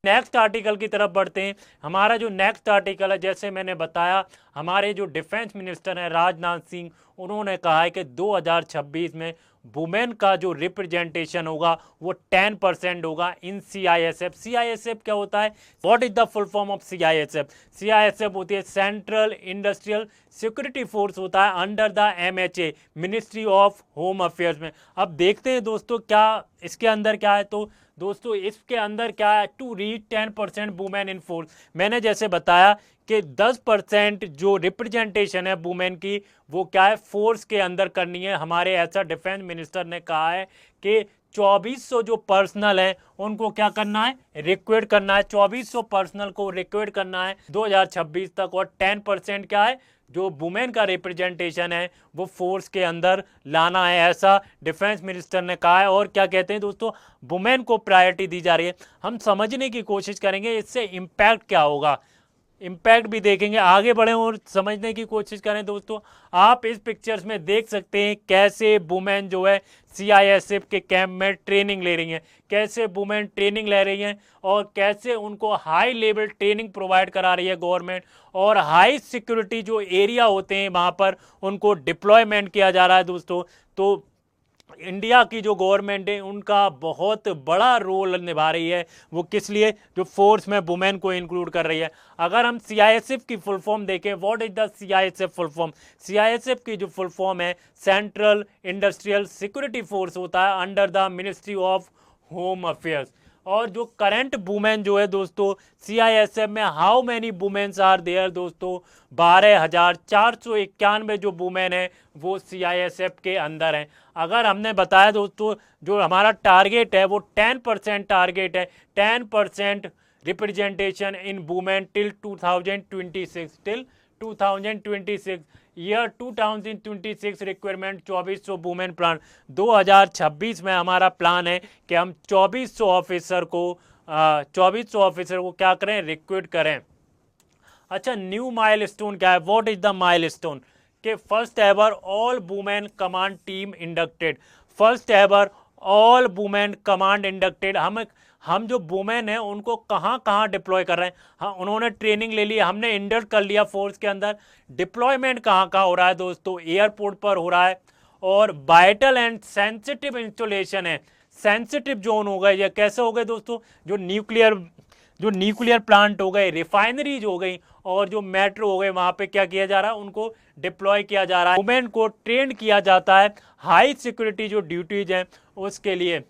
Next article की तरफ बढ़ते हैं। हमारा जो नेक्स्ट आर्टिकल है, जैसे मैंने बताया, हमारे जो डिफेंस मिनिस्टर हैं राजनाथ सिंह, उन्होंने कहा है कि 2026 में वुमेन का जो रिप्रेजेंटेशन होगा वो 10% होगा इन CISF। CISF क्या होता है? What is the full form of CISF? CISF होती है सेंट्रल इंडस्ट्रियल सिक्योरिटी फोर्स, होता है under the MHA, ministry of home affairs में। अब देखते हैं दोस्तों क्या इसके अंदर क्या है। तो दोस्तों इसके अंदर क्या है, to reach 10% women in force. मैंने जैसे बताया कि 10% जो रिप्रेजेंटेशन है वुमेन की, वो क्या है, फोर्स के अंदर करनी है। हमारे ऐसा डिफेंस मिनिस्टर ने कहा है कि 2400 जो पर्सनल है उनको क्या करना है, रिक्रूट करना है। 2400 पर्सनल को रिक्रूट करना है 2026 तक, और 10% क्या है, जो वुमेन का रिप्रेजेंटेशन है वो फोर्स के अंदर लाना है, ऐसा डिफेंस मिनिस्टर ने कहा है। और क्या कहते हैं दोस्तों, वुमेन को प्रायोरिटी दी जा रही है। हम समझने की कोशिश करेंगे इससे इम्पैक्ट क्या होगा, इम्पैक्ट भी देखेंगे। आगे बढ़ें और समझने की कोशिश करें दोस्तों। आप इस पिक्चर्स में देख सकते हैं कैसे वुमेन जो है CISF के कैंप में ट्रेनिंग ले रही हैं, कैसे वुमेन ट्रेनिंग ले रही हैं और कैसे उनको हाई लेवल ट्रेनिंग प्रोवाइड करा रही है गवर्नमेंट, और हाई सिक्योरिटी जो एरिया होते हैं वहाँ पर उनको डिप्लॉयमेंट किया जा रहा है दोस्तों। तो इंडिया की जो गवर्नमेंट है उनका बहुत बड़ा रोल निभा रही है। वो किस लिए, जो फोर्स में वुमेन को इंक्लूड कर रही है। अगर हम CISF की फुल फॉर्म देखें, what is the CISF full form? CISF की जो फुल फॉर्म है सेंट्रल इंडस्ट्रियल सिक्योरिटी फोर्स, होता है under the ministry of home affairs. और जो करंट वुमेन जो है दोस्तों CISF में, how many womens are there दोस्तों, 12,491 जो वुमेन है वो CISF के अंदर हैं। अगर हमने बताया दोस्तों जो हमारा टारगेट है वो 10% टारगेट है, 10% representation in women till 2026, till 2026 year 2026 requirement 2400 women plan. 2026 में हमारा प्लान है कि हम 2400 ऑफिसर को 2400 ऑफिसर को क्या करें, रिक्रूट करें। अच्छा, न्यू माइलस्टोन क्या है, व्हाट इज द माइलस्टोन? कि first ever all women command team inducted, first ever all women command inducted. हम जो वुमेन है उनको कहाँ कहाँ डिप्लॉय कर रहे हैं, हाँ उन्होंने ट्रेनिंग ले ली, हमने इंडक्ट कर लिया फोर्स के अंदर। डिप्लॉयमेंट कहाँ कहाँ हो रहा है दोस्तों, एयरपोर्ट पर हो रहा है, और वाइटल एंड सेंसिटिव इंस्टॉलेशन है, सेंसिटिव जोन हो गए। ये कैसे हो गए दोस्तों, जो न्यूक्लियर प्लांट हो गए, रिफाइनरीज हो गई, और जो मेट्रो हो गए, वहां पे क्या किया जा रहा है, उनको डिप्लॉय किया जा रहा है, वुमेन को ट्रेन किया जाता है हाई सिक्योरिटी जो ड्यूटीज हैं उसके लिए।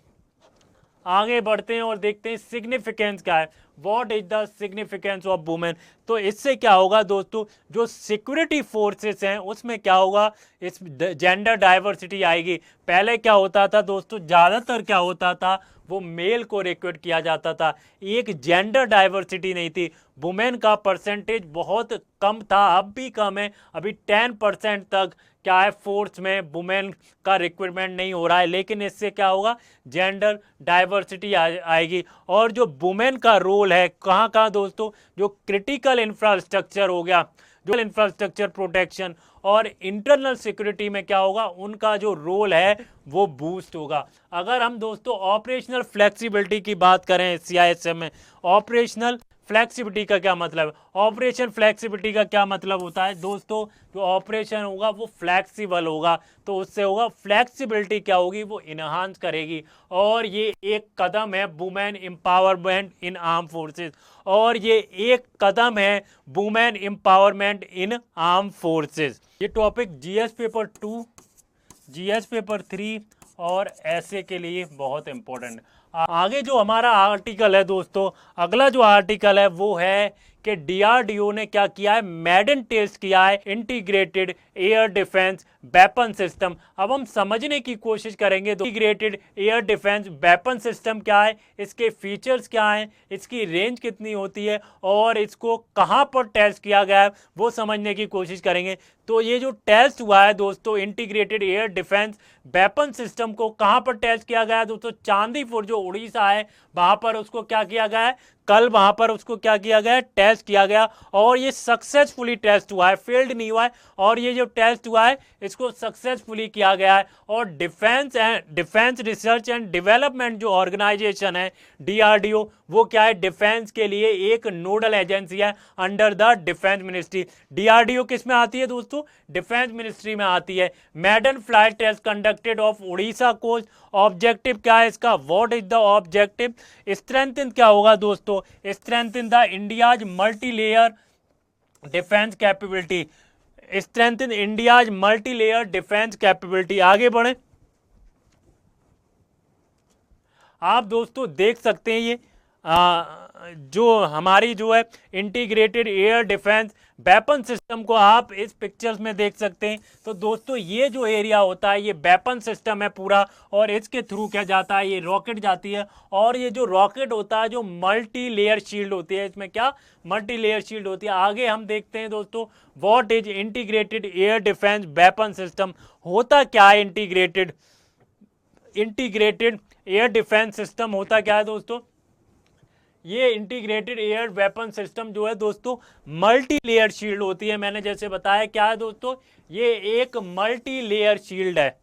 आगे बढ़ते हैं और देखते हैं सिग्निफिकेंस क्या है, what is the significance of women. तो इससे क्या होगा दोस्तों, जो सिक्योरिटी फोर्सेस हैं उसमें क्या होगा, इस जेंडर डाइवर्सिटी आएगी। पहले क्या होता था दोस्तों, ज़्यादातर क्या होता था, वो मेल को रिक्रूट किया जाता था, एक जेंडर डाइवर्सिटी नहीं थी, वुमेन का परसेंटेज बहुत कम था, अब भी कम है, अभी 10% तक क्या है फोर्स में वुमेन का रिक्रूटमेंट नहीं हो रहा है। लेकिन इससे क्या होगा, जेंडर डाइवर्सिटी आएगी। और जो वुमेन का रोल है कहाँ कहाँ दोस्तों, जो क्रिटिकल इंफ्रास्ट्रक्चर हो गया, जो इंफ्रास्ट्रक्चर प्रोटेक्शन और इंटरनल सिक्योरिटी में क्या होगा, उनका जो रोल है वो बूस्ट होगा। अगर हम दोस्तों ऑपरेशनल फ्लेक्सिबिलिटी की बात करें CISF में, ऑपरेशनल फ्लेक्सिबिलिटी का क्या मतलब है, ऑपरेशन फ्लेक्सिबिलिटी का क्या मतलब होता है दोस्तों, जो ऑपरेशन होगा वो फ्लेक्सिबल होगा, तो उससे होगा फ्लेक्सिबिलिटी क्या होगी, वो इनहांस करेगी। और ये एक कदम है women empowerment in arm forces, और ये एक कदम है women empowerment in arm forces. ये topic GS paper 2, GS paper 3 और ऐसे के लिए बहुत इंपॉर्टेंट। आगे जो हमारा आर्टिकल है दोस्तों, अगला जो आर्टिकल है वो है कि DRDO ने क्या किया है, मैडन टेस्ट किया है integrated air defence weapon system. अब हम समझने की कोशिश करेंगे integrated air defence weapon system क्या है, इसके फीचर्स क्या हैं, इसकी रेंज कितनी होती है और इसको कहां पर टेस्ट किया गया है वो समझने की कोशिश करेंगे। तो ये जो टेस्ट हुआ है दोस्तों integrated air defence weapon system को कहां पर टेस्ट किया गया है दोस्तों, चांदीपुर जो उड़ीसा है वहां पर उसको क्या किया गया है, कल वहां पर उसको क्या किया गया, टेस्ट किया गया और ये सक्सेसफुली टेस्ट हुआ है, फेल्ड नहीं हुआ है। और ये जो टेस्ट हुआ है इसको सक्सेसफुली किया गया है। और डिफेंस रिसर्च एंड डेवलपमेंट जो ऑर्गेनाइजेशन है DRDO, वो क्या है, डिफेंस के लिए एक नोडल एजेंसी है under the defence ministry. DRDO किस में आती है दोस्तों, डिफेंस मिनिस्ट्री में आती है। Maiden flight test conducted off Orissa coast, objective क्या है इसका, what is the objective, strengthen क्या होगा दोस्तों, strengthen the India's multi layer defence capability, strengthen India's multi layer defence capability. आगे बढ़े, आप दोस्तों देख सकते हैं ये जो हमारी जो है integrated air defence weapon system को आप इस पिक्चर्स में देख सकते हैं। तो दोस्तों ये जो एरिया होता है ये वेपन सिस्टम है पूरा, और इसके थ्रू क्या जाता है, ये रॉकेट जाती है। और ये जो रॉकेट होता है जो मल्टी लेयर शील्ड होती है, इसमें क्या मल्टी लेयर शील्ड होती है। आगे हम देखते हैं दोस्तों what is integrated air defence weapon system, होता क्या है इंटीग्रेटेड एयर डिफेंस सिस्टम, होता क्या है दोस्तों। ये इंटीग्रेटेड एयर वेपन सिस्टम जो है दोस्तों मल्टी लेयर शील्ड होती है। मैंने जैसे बताया क्या है दोस्तों, ये एक मल्टी लेयर शील्ड है।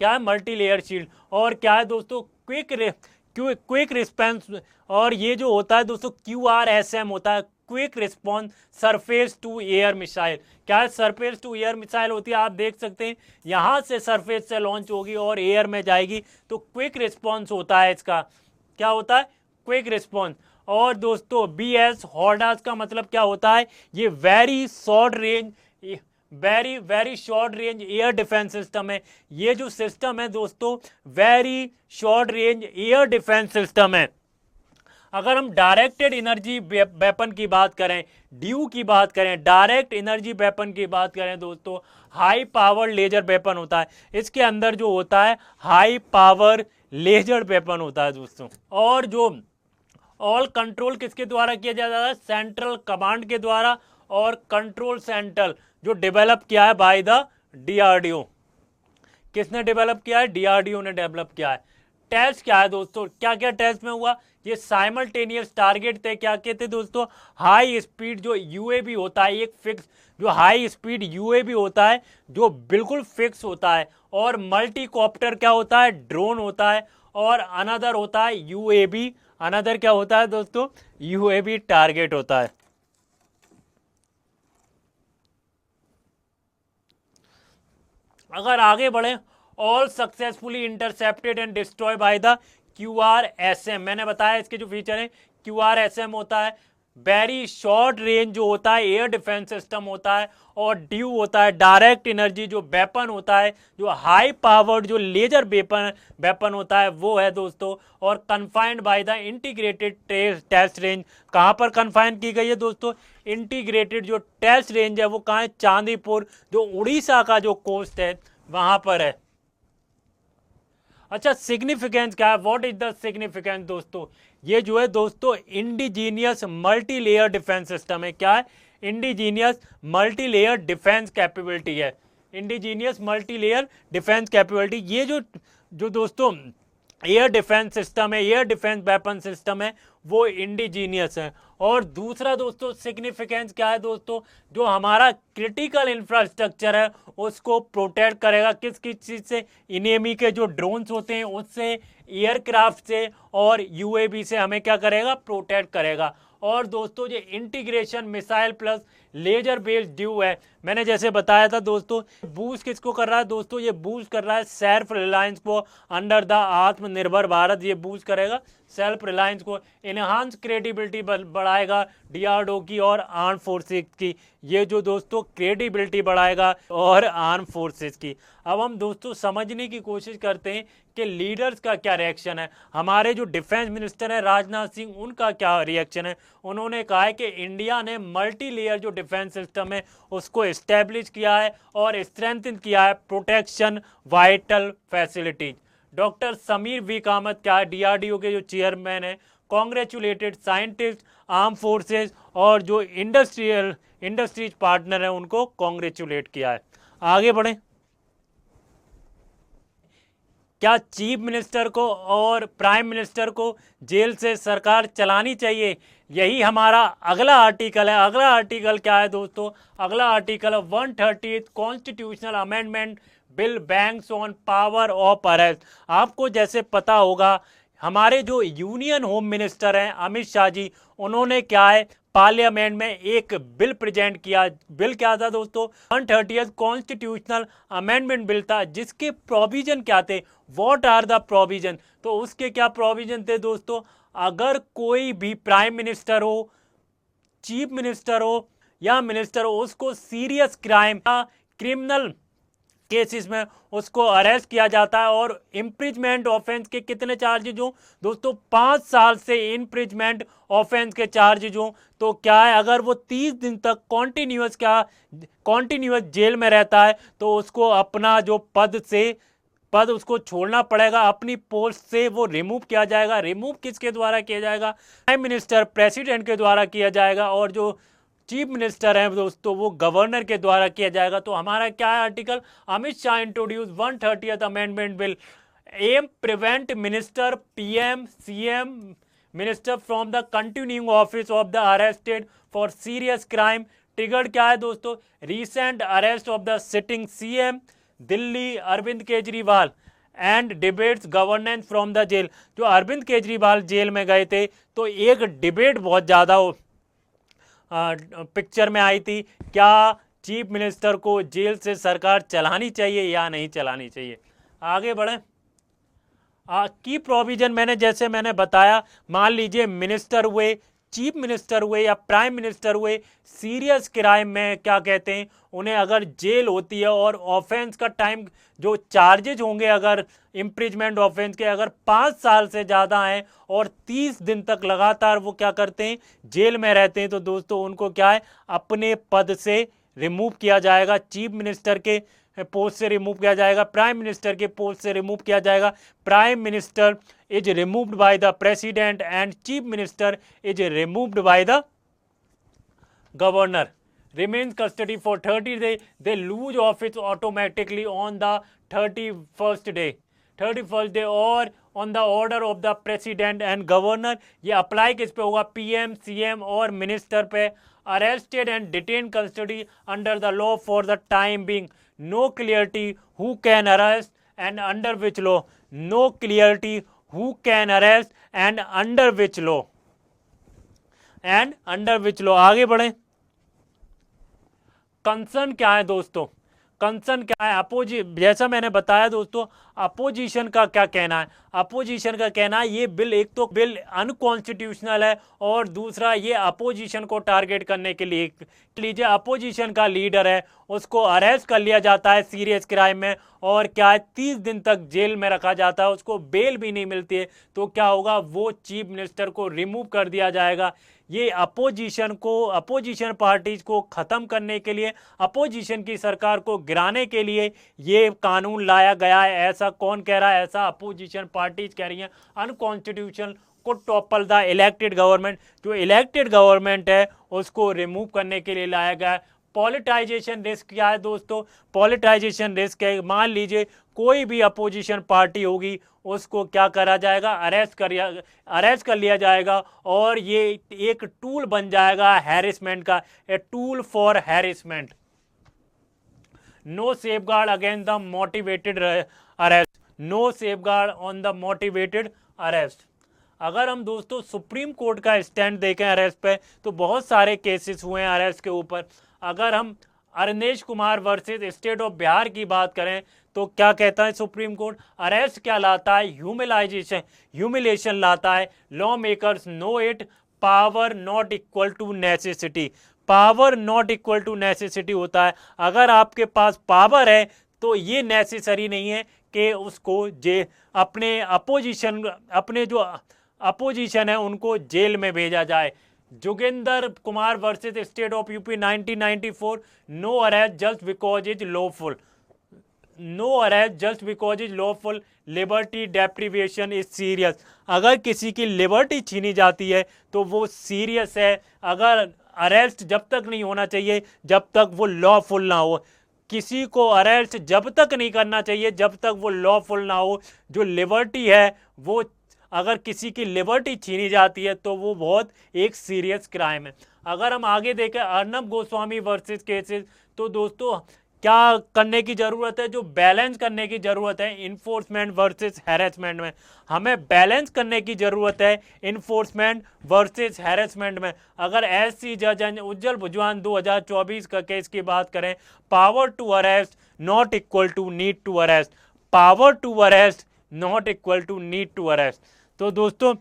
क्या है, मल्टी लेयर शील्ड। और क्या है दोस्तों, क्विक रिस्पॉन्स। और ये जो होता है दोस्तों QRSM होता है, quick response surface to air missile. क्या है, सरफेस टू एयर मिसाइल होती है। आप देख सकते हैं यहां से सरफेस से लॉन्च होगी और एयर में जाएगी, तो क्विक रिस्पॉन्स होता है इसका। क्या होता है, क्विक रिस्पॉन्स। और दोस्तों BS हॉर्डास का मतलब क्या होता है, ये very short range air defence system है। ये जो सिस्टम है दोस्तों very short range air defence system है। अगर हम डायरेक्टेड एनर्जी वेपन की बात करें, ड्यू की बात करें, डायरेक्ट एनर्जी वेपन की बात करें दोस्तों, हाई पावर लेजर वेपन होता है। इसके अंदर जो होता है हाई पावर लेजर वेपन होता है दोस्तों। और जो ऑल कंट्रोल किसके द्वारा किया जाता है, सेंट्रल कमांड के द्वारा। और कंट्रोल सेंटर जो डेवलप किया है बाय द DRDO। किसने डेवलप किया है, DRDO ने डेवलप किया है। टेस्ट क्या है दोस्तों, क्या क्या टेस्ट में हुआ, ये साइमल्टेनियस टारगेट थे। क्या कहते हैं दोस्तों, हाई स्पीड जो UAV होता है, एक फिक्स जो हाई स्पीड UAV होता है जो बिल्कुल फिक्स होता है। और मल्टीकॉप्टर क्या होता है, ड्रोन होता है। और अनदर होता है UAV, अनदर क्या होता है दोस्तों, UAV टारगेट होता है। अगर आगे बढ़े, all successfully intercepted and destroy by the QRSM। मैंने बताया इसके जो फीचर है, QRSM होता है वेरी शॉर्ट रेंज जो होता है एयर डिफेंस सिस्टम होता है। और ड्यू होता है डायरेक्ट एनर्जी जो वेपन होता है, जो हाई पावर्ड जो लेजर वेपन होता है वो है दोस्तों। और confined by the integrated test range, कहाँ पर कन्फाइन की गई है दोस्तों, इंटीग्रेटेड जो टेस्ट रेंज है वो कहाँ है, चांदीपुर, जो उड़ीसा का जो कोस्ट है वहां पर है। अच्छा, सिग्निफिकेंस क्या है, व्हाट इज द सिग्निफिकेंस दोस्तों, ये जो है दोस्तों indigenous multi layer defence system है। क्या है, indigenous multi layer defence capability है, indigenous multi layer defence capability. ये जो दोस्तों एयर डिफेंस सिस्टम है, एयर डिफेंस वेपन सिस्टम है, वो इंडिजीनियस है। और दूसरा दोस्तों सिग्निफिकेंस क्या है दोस्तों, जो हमारा क्रिटिकल इंफ्रास्ट्रक्चर है उसको प्रोटेक्ट करेगा। किस किस चीज़ से, इनेमी के जो ड्रोन्स होते हैं उससे, एयरक्राफ्ट से, और UAV से हमें क्या करेगा, प्रोटेक्ट करेगा। और दोस्तों ये integration missile plus laser based duo है। मैंने जैसे बताया था दोस्तों, बूस्ट किसको कर रहा है दोस्तों, ये बूस्ट कर रहा है सेल्फ रिलायंस को अंडर द आत्मनिर्भर भारत। ये बूस्ट करेगा सेल्फ रिलायंस को, इनहांस क्रेडिबिलिटी बढ़ाएगा DRDO की और आर्म फोर्सेस की। ये जो दोस्तों क्रेडिबिलिटी बढ़ाएगा और आर्म फोर्सेस की। अब हम दोस्तों समझने की कोशिश करते हैं कि लीडर्स का क्या रिएक्शन है। हमारे जो डिफेंस मिनिस्टर है राजनाथ सिंह, उनका क्या रिएक्शन है। उन्होंने कहा है कि इंडिया ने मल्टी लेयर जो डिफेंस सिस्टम है उसको इस्टेब्लिश किया है और स्ट्रेंथन किया है protection vital facilities. Doctor Sameer V Kamat क्या है, DRDO के जो चेयरमैन है, कॉन्ग्रेचुलेटेड साइंटिस्ट, आर्म फोर्सेस और जो इंडस्ट्रीज पार्टनर है उनको कॉन्ग्रेचुलेट किया है। आगे बढ़ें, क्या चीफ मिनिस्टर को और प्राइम मिनिस्टर को जेल से सरकार चलानी चाहिए? यही हमारा अगला आर्टिकल है। अगला आर्टिकल क्या है दोस्तों? अगला आर्टिकल है 130 constitutional amendment bill banks on power of arrest. आपको जैसे पता होगा, हमारे जो यूनियन होम मिनिस्टर हैं अमित शाह जी, उन्होंने क्या है पार्लियामेंट में एक बिल प्रेजेंट किया। बिल क्या था दोस्तों? 130th कॉन्स्टिट्यूशनल अमेंडमेंट बिल था, जिसके प्रोविजन क्या थे? What are the provision? तो उसके क्या प्रोविजन थे दोस्तों? अगर कोई भी प्राइम मिनिस्टर हो, चीफ मिनिस्टर हो या मिनिस्टर हो, उसको सीरियस क्राइम या क्रिमिनल केसेस में उसको अरेस्ट किया जाता है। और इम्प्रिजमेंट ऑफेंस के कितने चार्जेज हो दोस्तों? 5 साल से इम्प्रिजमेंट ऑफेंस के चार्जेज हो। तो क्या है, अगर वो 30 दिन तक कॉन्टिन्यूअस जेल में रहता है तो उसको अपना जो पद उसको छोड़ना पड़ेगा, अपनी पोस्ट से वो रिमूव किया जाएगा। रिमूव किसके द्वारा किया जाएगा? प्राइम मिनिस्टर, प्रेसिडेंट के द्वारा किया जाएगा। और जो चीफ मिनिस्टर हैं दोस्तों, वो गवर्नर के द्वारा किया जाएगा। तो हमारा क्या है article? Amit Shah introduce 130th amendment bill aim prevent minister, PM, CM minister from the continuing office of the arrested for serious crime. Triggered क्या है दोस्तों? Recent arrest of the sitting CM Delhi Arvind Kejriwal and debates governance from the jail. जो Arvind Kejriwal jail में गए थे तो एक debate बहुत ज़्यादा पिक्चर में आई थी, क्या चीफ मिनिस्टर को जेल से सरकार चलानी चाहिए या नहीं चलानी चाहिए। आगे बढ़ें। की प्रोविजन मैंने बताया, मान लीजिए मिनिस्टर हुए, चीफ मिनिस्टर हुए या प्राइम मिनिस्टर हुए, सीरियस क्राइम में क्या कहते हैं उन्हें अगर जेल होती है और ऑफेंस का टाइम जो चार्जेज होंगे अगर इम्प्रिजमेंट ऑफेंस के अगर 5 साल से ज़्यादा हैं और 30 दिन तक लगातार वो क्या करते हैं जेल में रहते हैं, तो दोस्तों उनको क्या है अपने पद से रिमूव किया जाएगा। चीफ मिनिस्टर के पोस्ट से रिमूव किया जाएगा, प्राइम मिनिस्टर के पोस्ट से रिमूव किया जाएगा। Prime minister is removed by the president and chief minister is removed by the governor. Remains custody for 30 days. They lose office automatically on the 31st day और on the order of the president and governor। ये apply किस पे होगा? PM, CM और minister पे। Arrested and detain custody under the law for the time being. No clarity who can arrest and under which law. No clarity who can arrest and under which law आगे बढ़ें। Concern क्या है दोस्तों? Concern क्या है? जैसा मैंने बताया दोस्तों, अपोजिशन का क्या कहना है? अपोजिशन का कहना है ये बिल, एक तो बिल अनकॉन्स्टिट्यूशनल है और दूसरा ये अपोजिशन को टारगेट करने के लिए। लीजिए अपोजिशन का लीडर है, उसको अरेस्ट कर लिया जाता है सीरियस क्राइम में और क्या है 30 दिन तक जेल में रखा जाता है, उसको बेल भी नहीं मिलती है। तो क्या होगा? वो चीफ मिनिस्टर को रिमूव कर दिया जाएगा। ये अपोजिशन पार्टीज को ख़त्म करने के लिए, अपोजिशन की सरकार को गिराने के लिए ये कानून लाया गया है। ऐसा कौन कह रहा है? ऐसा अपोजिशन पार्टीज कह रही हैं। अनकॉन्स्टिट्यूशनल को टॉपल द इलेक्टेड गवर्नमेंट। जो इलेक्टेड गवर्नमेंट है उसको रिमूव करने के लिए लाया गया है। पॉलिटाइजेशन रिस्क क्या है दोस्तों? पॉलिटाइजेशन रिस्क है, मान लीजिए कोई भी अपोजिशन पार्टी होगी उसको क्या करा जाएगा? अरेस्ट कर लिया जाएगा और ये एक टूल बन जाएगा हैरेसमेंट का, a tool for harassment. No safeguard against the motivated arrest. No safeguard on the motivated arrest. अगर हम दोस्तों सुप्रीम कोर्ट का स्टैंड देखें अरेस्ट पे, तो बहुत सारे केसेस हुए हैं अरेस्ट के ऊपर। अगर हम Arnesh Kumar versus state of Bihar की बात करें तो क्या कहता है सुप्रीम कोर्ट? अरेस्ट क्या लाता है? ह्यूमिलेशन लाता है। Law makers know it, power not equal to necessity. Power not equal to necessity होता है। अगर आपके पास पावर है तो ये नेसेसरी नहीं है कि उसको अपने जो अपोजिशन है उनको जेल में भेजा जाए। Jogendra Kumar versus state of UP 1994। No arrest just because is lawful. No arrest just because is lawful. Liberty deprivation is serious. अगर किसी की लिबर्टी छीनी जाती है तो वो सीरियस है। अगर अरेस्ट जब तक नहीं होना चाहिए जब तक वो लॉफुल ना हो। किसी को अरेस्ट जब तक नहीं करना चाहिए जब तक वो लॉफुल ना हो। जो लिबर्टी है वो, अगर किसी की लिबर्टी छीनी जाती है तो वो बहुत एक सीरियस क्राइम है। अगर हम आगे देखें अर्नब गोस्वामी वर्सेस केसेस, तो दोस्तों क्या करने की ज़रूरत है, जो बैलेंस करने की ज़रूरत है इन्फोर्समेंट वर्सेस हैरेसमेंट में। हमें बैलेंस करने की ज़रूरत है इन्फोर्समेंट वर्सेस हैरेसमेंट में। अगर एससी जज उज्जवल भुजबल 2024 का केस की बात करें, power to arrest not equal to need to arrest, power to arrest not equal to need to arrest. तो दोस्तों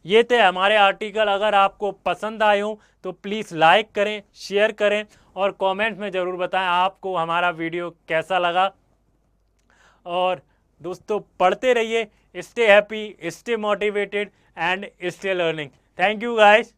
ये थे हमारे आर्टिकल। अगर आपको पसंद आए हो तो प्लीज़ लाइक करें, शेयर करें और कमेंट में ज़रूर बताएं आपको हमारा वीडियो कैसा लगा। और दोस्तों पढ़ते रहिए, stay happy, stay motivated and stay learning. Thank you guys.